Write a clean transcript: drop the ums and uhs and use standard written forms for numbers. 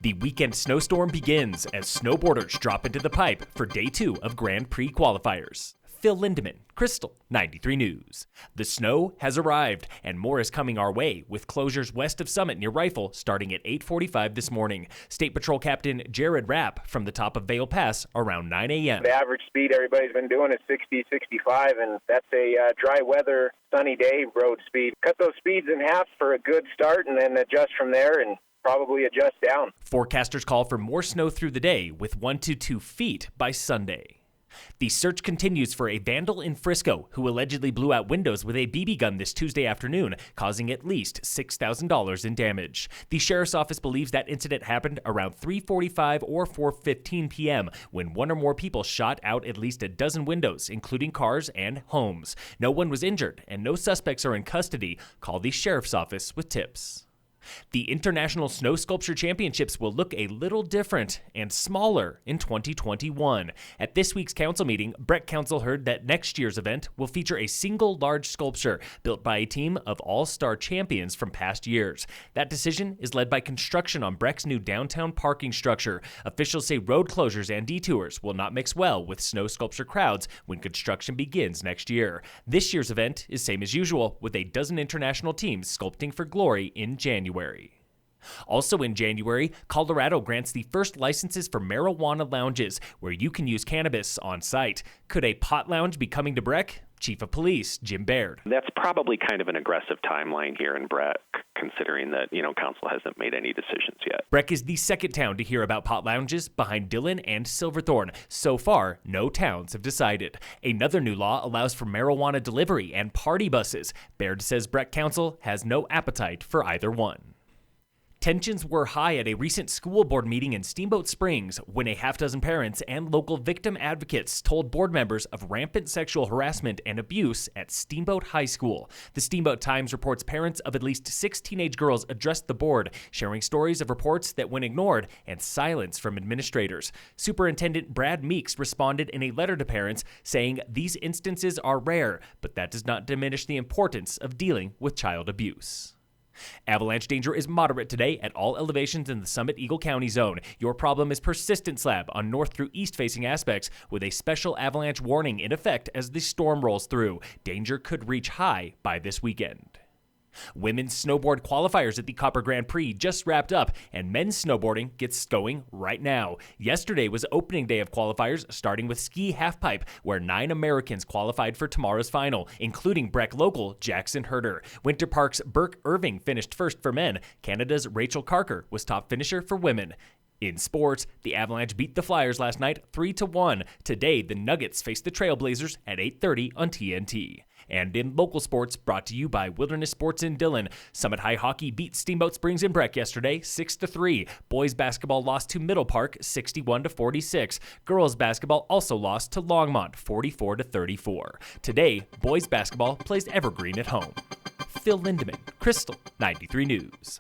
The weekend snowstorm begins as snowboarders drop into the pipe for day 2 of Grand Prix qualifiers. Phil Lindeman, Krystal, 93 News. The snow has arrived, and more is coming our way, with closures west of Summit near Rifle starting at 8:45 this morning. State Patrol Captain Jared Rapp from the top of Vail Pass around 9 a.m. The average speed everybody's been doing is 60, 65, and that's a dry weather, sunny day road speed. Cut those speeds in half for a good start and then adjust from there and probably adjust down. Forecasters call for more snow through the day with 1 to 2 feet by Sunday. The search continues for a vandal in Frisco who allegedly blew out windows with a BB gun this Tuesday afternoon, causing at least $6,000 in damage. The sheriff's office believes that incident happened around 3:45 or 4:15 p.m. when one or more people shot out at least a dozen windows, including cars and homes. No one was injured and no suspects are in custody. Call the sheriff's office with tips. The International Snow Sculpture Championships will look a little different and smaller in 2021. At this week's council meeting, Breck Council heard that next year's event will feature a single large sculpture built by a team of all-star champions from past years. That decision is led by construction on Breck's new downtown parking structure. Officials say road closures and detours will not mix well with snow sculpture crowds when construction begins next year. This year's event is same as usual, with a dozen international teams sculpting for glory in January. Also in January, Colorado grants the first licenses for marijuana lounges, where you can use cannabis on site. Could a pot lounge be coming to Breck? Chief of Police Jim Baird. That's probably kind of an aggressive timeline here in Breck, considering that, council hasn't made any decisions yet. Breck is the second town to hear about pot lounges behind Dillon and Silverthorne. So far, no towns have decided. Another new law allows for marijuana delivery and party buses. Baird says Breck Council has no appetite for either one. Tensions were high at a recent school board meeting in Steamboat Springs when a half-dozen parents and local victim advocates told board members of rampant sexual harassment and abuse at Steamboat High School. The Steamboat Times reports parents of at least 6 teenage girls addressed the board, sharing stories of reports that went ignored and silence from administrators. Superintendent Brad Meeks responded in a letter to parents saying these instances are rare, but that does not diminish the importance of dealing with child abuse. Avalanche danger is moderate today at all elevations in the Summit-Eagle County zone. Your problem is persistent slab on north through east-facing aspects with a special avalanche warning in effect as the storm rolls through. Danger could reach high by this weekend. Women's snowboard qualifiers at the Copper Grand Prix just wrapped up, and men's snowboarding gets going right now. Yesterday was opening day of qualifiers, starting with ski halfpipe, where 9 Americans qualified for tomorrow's final, including Breck local Jackson Herder. Winter Park's Burke Irving finished first for men. Canada's Rachel Carker was top finisher for women. In sports, the Avalanche beat the Flyers last night 3-1. Today, the Nuggets face the Trailblazers at 8:30 on TNT. And in local sports, brought to you by Wilderness Sports in Dillon, Summit High Hockey beat Steamboat Springs in Breck yesterday 6-3. Boys basketball lost to Middle Park 61-46. Girls basketball also lost to Longmont 44-34. Today, boys basketball plays Evergreen at home. Phil Lindeman, Krystal, 93 News.